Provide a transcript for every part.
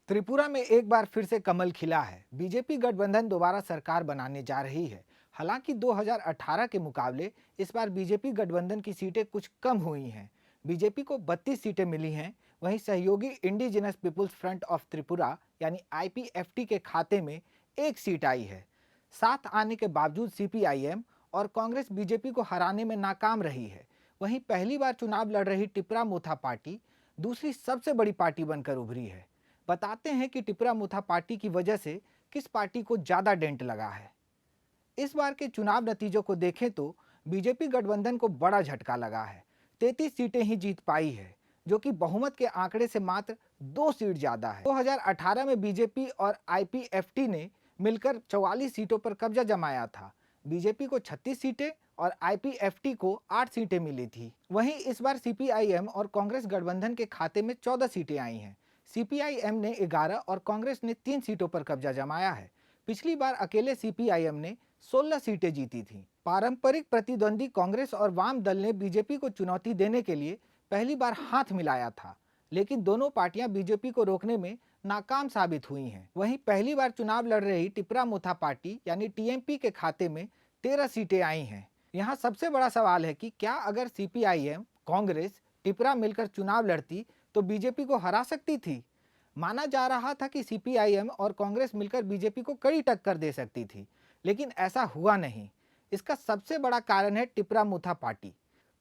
त्रिपुरा में एक बार फिर से कमल खिला है। बीजेपी गठबंधन दोबारा सरकार बनाने जा रही है। हालांकि 2018 के मुकाबले इस बार बीजेपी गठबंधन की सीटें कुछ कम हुई हैं। बीजेपी को 32 सीटें मिली हैं। वहीं सहयोगी indigenous peoples front of Tripura यानी आईपीएफटी के खाते में एक सीट आई है। साथ आने के बावजूद सीपीआईएम और कांग्रेस बीजेपी को हराने में नाकाम रही है। वहीं पहली बार चुनाव लड़ रही टिपरा मोथा पार्टी दूसरी सबसे बड़ी पार्टी बनकर उभरी है। बताते हैं कि टिपरा मोथा पार्टी की वजह से किस पार्टी को ज्यादा डेंट लगा है। इस बार के चुनाव नतीजों को देखें तो बीजेपी गठबंधन को बड़ा झटका लगा है। 33 सीटें ही जीत पाई है, जो कि बहुमत के आंकड़े से मात्र 2 सीट ज्यादा है। 2018 में बीजेपी और आईपीएफटी ने मिलकर 44 सीटों पर कब्जा जमाया था। बीजेपी को 36 सीटें और आईपीएफटी को 8 सीटें मिली थी। वहीं इस बार सीपीआईएम और कांग्रेस गठबंधन के खाते में 14 सीटें आई हैं। सीपीआईएम ने 11 और कांग्रेस ने 3 सीटों पर कब्जा जमाया है। पिछली बार अकेले सीपीआईएम ने 16 सीटें जीती थीं। पारंपरिक प्रतिद्वंदी कांग्रेस और वाम दल ने बीजेपी को चुनौती देने के लिए पहली बार हाथ मिलाया था, लेकिन दोनों पार्टियां बीजेपी को रोकने में नाकाम साबित हुई हैं। वहीं पहली बार चुनाव लड़ रही टिपरा मोथा पार्टी यानी टीएमपी के खाते में 13 सीटें आई हैं। यहाँ सबसे बड़ा सवाल है कि क्या अगर सीपीआईएम, कांग्रेस, टिपरा मिलकर चुनाव लड़ती तो बीजेपी को हरा सकती थी। माना जा रहा था कि सीपीआईएम और कांग्रेस मिलकर बीजेपी को कड़ी टक्कर दे सकती थी, लेकिन ऐसा हुआ नहीं। इसका सबसे बड़ा कारण है टिपरा मोथा पार्टी।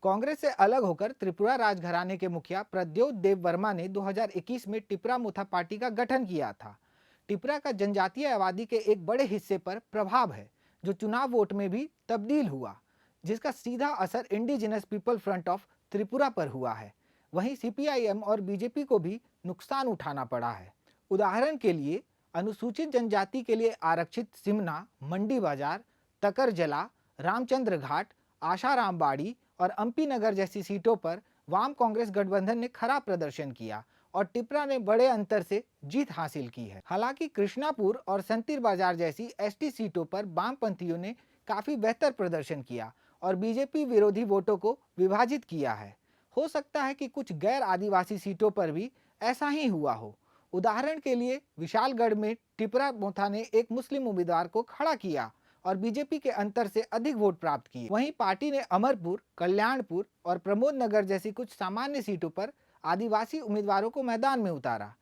कांग्रेस से अलग होकर त्रिपुरा राजघराने के मुखिया प्रद्योत देव वर्मा ने 2021 में टिपरा मोथा पार्टी का गठन किया था। टिपरा का जनजातीय आबादी के एक बड़े हिस्से पर प्रभाव है, जो चुनाव वोट में भी तब्दील हुआ, जिसका सीधा असर indigenous people front of Tripura पर हुआ है। वहीं सीपीआईएम और बीजेपी को भी नुकसान उठाना पड़ा है। उदाहरण के लिए अनुसूचित जनजाति के लिए आरक्षित सिमना, मंडी बाजार, तकरजला, रामचंद्र घाट, आशाराम बाड़ी और अंपी नगर जैसी सीटों पर वाम कांग्रेस गठबंधन ने खराब प्रदर्शन किया और टिपरा ने बड़े अंतर से जीत हासिल की है। हालांकि कृष्णापुर और संतिर बाजार जैसी एसटी सीटों पर वामपंथियों ने काफी बेहतर प्रदर्शन किया और बीजेपी विरोधी वोटों को विभाजित किया है। हो सकता है कि कुछ गैर आदिवासी सीटों पर भी ऐसा ही हुआ हो। उदाहरण के लिए विशालगढ़ में टिपरा मोथा ने एक मुस्लिम उम्मीदवार को खड़ा किया और बीजेपी के अंतर से अधिक वोट प्राप्त किए। वहीं पार्टी ने अमरपुर, कल्याणपुर और प्रमोद नगर जैसी कुछ सामान्य सीटों पर आदिवासी उम्मीदवारों को मैदान में उतारा।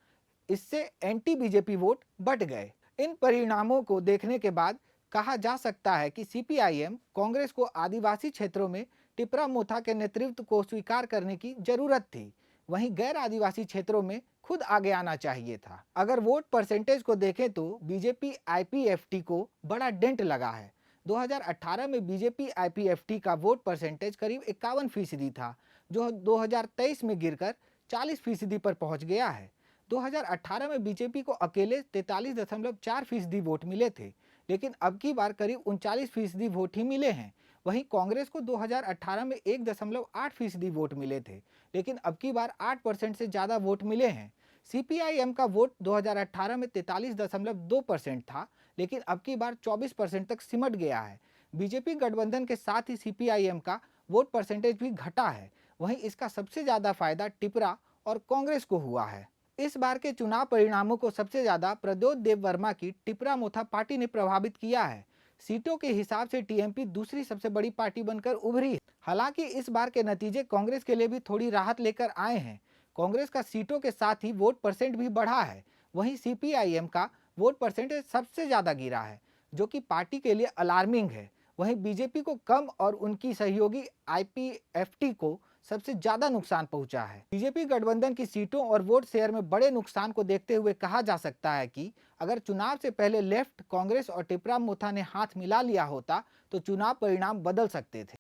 इससे एंटी बीजेपी वोट बट गए। इन परिणामों को देखने के बाद कहा जा सकता है कि सीपीआईएम, कांग्रेस को आदिवासी क्षेत्रों में टिपरा मोथा के नेतृत्व को स्वीकार करने की जरूरत थी। वहीं गैर आदिवासी क्षेत्रों में खुद आगे आना चाहिए था। अगर वोट परसेंटेज को देखें तो बीजेपी आईपीएफटी को बड़ा डेंट लगा है। 2018 में बीजेपी आईपीएफटी का वोट परसेंटेज करीब 51% था, जो 2023 में गिरकर 40% पर पहुंच गया है। 2018 में बीजेपी को अकेले 43.4% वोट मिले थे, लेकिन अब की बार करीब 39% वोट ही मिले हैं। वहीं कांग्रेस को 2018 में 1.8% वोट मिले थे, लेकिन अब की बार 8% से ज्यादा वोट मिले हैं। सीपीआईएम का वोट 2018 में 43.2% था, लेकिन अब की बार 24% तक सिमट गया है। बीजेपी गठबंधन के साथ ही सीपीआईएम का वोट परसेंटेज भी घटा है। वहीं इसका सबसे ज्यादा फायदा टिपरा और कांग्रेस को हुआ है। इस बार के चुनाव परिणामों को सबसे ज्यादा प्रद्योत देव वर्मा की टिपरा मोथा पार्टी ने प्रभावित किया है। सीटों के हिसाब से टीएमपी दूसरी सबसे बड़ी पार्टी बनकर उभरी है। हालांकि इस बार के नतीजे कांग्रेस के लिए भी थोड़ी राहत लेकर आए हैं। कांग्रेस का सीटों के साथ ही वोट परसेंट भी बढ़ा है। वहीं सीपीआईएम का वोट परसेंटेज सबसे ज्यादा गिरा है, जो कि पार्टी के लिए अलार्मिंग है। वहीं बीजेपी को कम और उनकी सहयोगी आईपीएफटी को सबसे ज्यादा नुकसान पहुंचा है। बीजेपी गठबंधन की सीटों और वोट शेयर में बड़े नुकसान को देखते हुए कहा जा सकता है कि अगर चुनाव से पहले लेफ्ट, कांग्रेस और टिपरा मोथा ने हाथ मिला लिया होता तो चुनाव परिणाम बदल सकते थे।